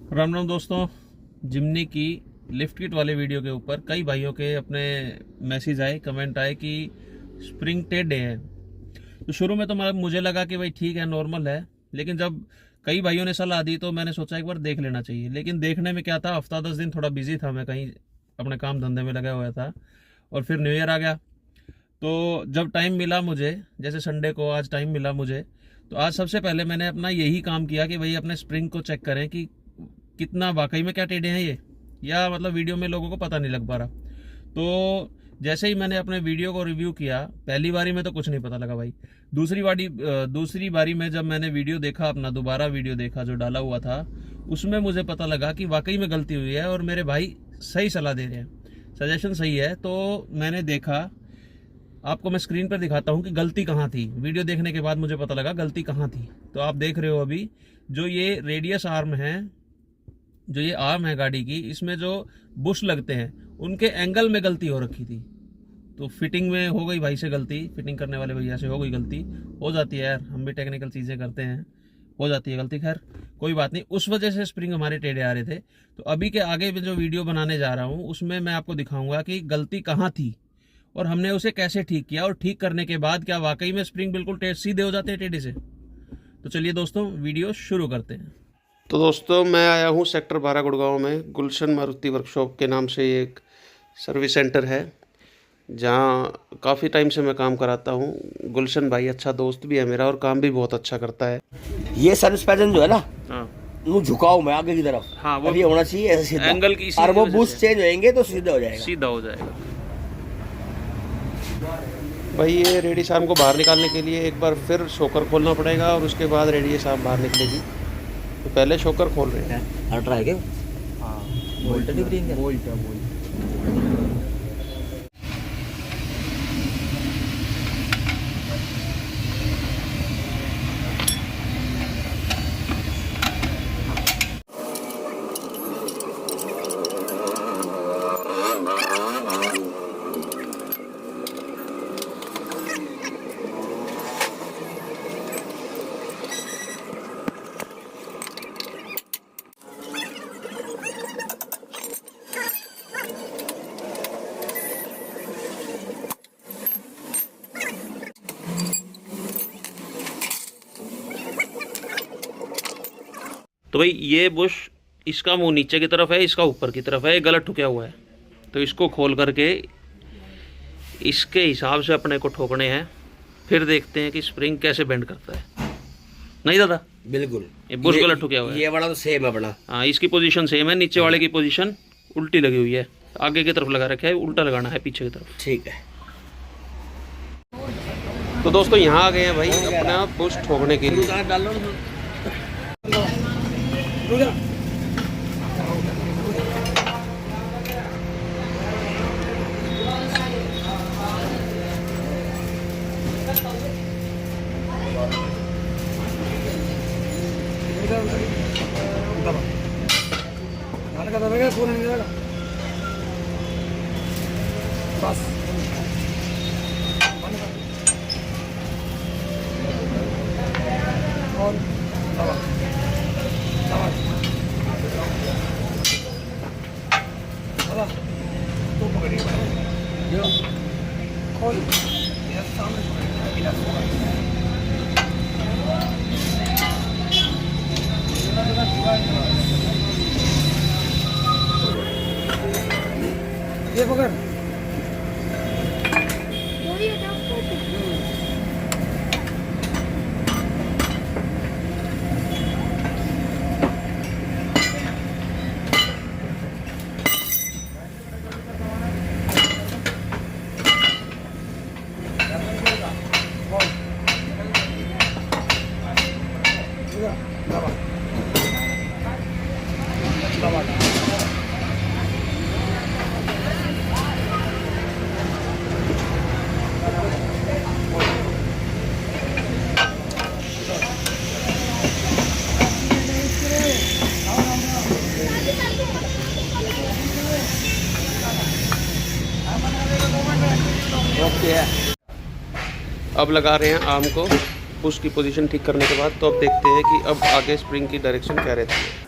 राम राम दोस्तों। जिमनी की lift kit वाले वीडियो के ऊपर कई भाइयों के अपने मैसेज आए, कमेंट आए कि स्प्रिंग टेढ़े हैं। तो शुरू में तो मुझे लगा कि भाई ठीक है, नॉर्मल है, लेकिन जब कई भाइयों ने सलाह दी तो मैंने सोचा एक बार देख लेना चाहिए। लेकिन देखने में क्या था, हफ्ता 10 दिन थोड़ा बिजी था, मैं कहीं अपने काम धंधे में लगा हुआ था और फिर न्यू ईयर आ गया। तो जब टाइम मिला मुझे, जैसे संडे को आज टाइम मिला मुझे, तो आज सबसे पहले मैंने अपना यही काम किया कि भाई अपने स्प्रिंग को चेक करें कि कितना वाकई में क्या टेढ़े हैं ये, या मतलब वीडियो में लोगों को पता नहीं लग पा रहा। तो जैसे ही मैंने अपने वीडियो को रिव्यू किया, पहली बारी में तो कुछ नहीं पता लगा भाई। दूसरी बारी में जब मैंने वीडियो देखा, अपना दोबारा वीडियो देखा जो डाला हुआ था, उसमें मुझे पता लगा कि वाकई में गलती हुई है और मेरे भाई सही सलाह दे रहे हैं, सजेशन सही है। तो मैंने देखा, आपको मैं स्क्रीन पर दिखाता हूँ कि गलती कहाँ थी। वीडियो देखने के बाद मुझे पता लगा गलती कहाँ थी। तो आप देख रहे हो अभी जो ये रेडियस आर्म है, जो ये आर्म है गाड़ी की, इसमें जो बुश लगते हैं उनके एंगल में गलती हो रखी थी। तो फिटिंग में हो गई भाई से गलती, फिटिंग करने वाले भैया से हो गई गलती। हो जाती है यार, हम भी टेक्निकल चीज़ें करते हैं, हो जाती है गलती। खैर कोई बात नहीं, उस वजह से स्प्रिंग हमारे टेढ़े आ रहे थे। तो अभी के आगे जो वीडियो बनाने जा रहा हूँ उसमें मैं आपको दिखाऊंगा कि गलती कहाँ थी और हमने उसे कैसे ठीक किया, और ठीक करने के बाद क्या वाकई में स्प्रिंग बिल्कुल सीधे हो जाते हैं टेढ़े से। तो चलिए दोस्तों, वीडियो शुरू करते हैं। तो दोस्तों, मैं आया हूँ सेक्टर 12 गुड़गांव में, गुलशन मारुति वर्कशॉप के नाम से एक सर्विस सेंटर है, जहाँ काफ़ी टाइम से मैं काम कराता हूँ। गुलशन भाई अच्छा दोस्त भी है मेरा और काम भी बहुत अच्छा करता है। ये सर्विस पैटर्न जो है ना, हाँ वो झुकाव में आगे की तरफ, हाँ, वो अभी होना चाहिए ऐसे सीधा एंगल की, और वो बूस्ट चेंज होएंगे तो सीधा हो जाएगा, सीधा हो जाएगा। भाई ये रेडियस आर्म को बाहर निकालने के लिए एक बार फिर शॉकर खोलना पड़ेगा और उसके बाद रेडियस आर्म बाहर निकलेगी। तो पहले शॉकर खोल रहे हैं। अल्ट्रा है क्या? हाँ, वोल्ट डिफरिंग है, वोल्ट। तो भाई ये बुश, इसका मुंह नीचे की तरफ है, इसका ऊपर की तरफ है, ये गलत ठुका हुआ है। तो इसको खोल करके इसके हिसाब से अपने को ठोकने हैं, फिर देखते हैं कि स्प्रिंग कैसे बेंड करता है। नहीं दादा? बिल्कुल, ये बुश गलत ठुका हुआ है। ये वाला तो सेम है अपना। हाँ, इसकी पोजीशन सेम है, नीचे वाले की पोजीशन उल्टी लगी हुई है, आगे की तरफ लगा रखा है, उल्टा लगाना है पीछे की तरफ। ठीक है। तो दोस्तों यहाँ आ गए हैं भाई अपना बुश ठोकने के लिए। बस और दबा दबा दबा तो पकड़िए जो खोल ये सामने ये पकड़ ओके है। अब लगा रहे हैं आर्म को पुश की पोजीशन ठीक करने के बाद। तो अब देखते हैं कि अब आगे स्प्रिंग की डायरेक्शन क्या रहती है।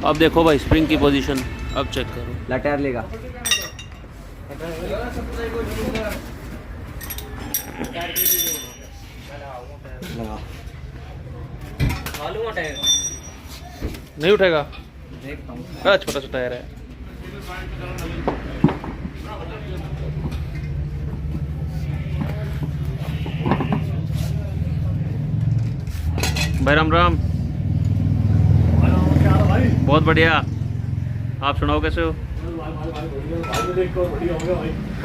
अब देखो भाई स्प्रिंग की पोजीशन, अब चेक करो। लटायर लेगा। लगा। नहीं उठेगा, देखता हूँ। बड़ा छोटा सा टायर है। भाई राम राम। बहुत बढ़िया, आप सुनाओ कैसे हो?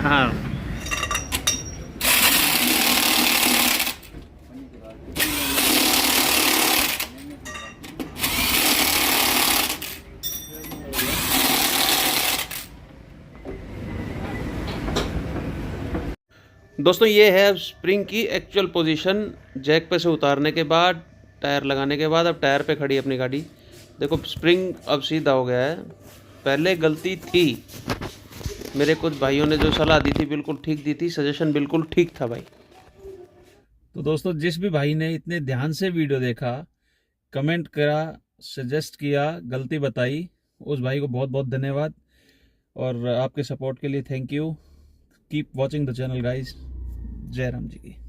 हाँ दोस्तों, ये है स्प्रिंग की एक्चुअल पोजीशन जैक पे से उतारने के बाद, टायर लगाने के बाद। अब टायर पे खड़ी है अपनी गाड़ी। देखो स्प्रिंग अब सीधा हो गया है। पहले गलती थी, मेरे कुछ भाइयों ने जो सलाह दी थी बिल्कुल ठीक दी थी, सजेशन बिल्कुल ठीक था भाई। तो दोस्तों, जिस भी भाई ने इतने ध्यान से वीडियो देखा, कमेंट करा, सजेस्ट किया, गलती बताई, उस भाई को बहुत बहुत धन्यवाद। और आपके सपोर्ट के लिए thank you. Keep watching the channel guys. जय राम जी की।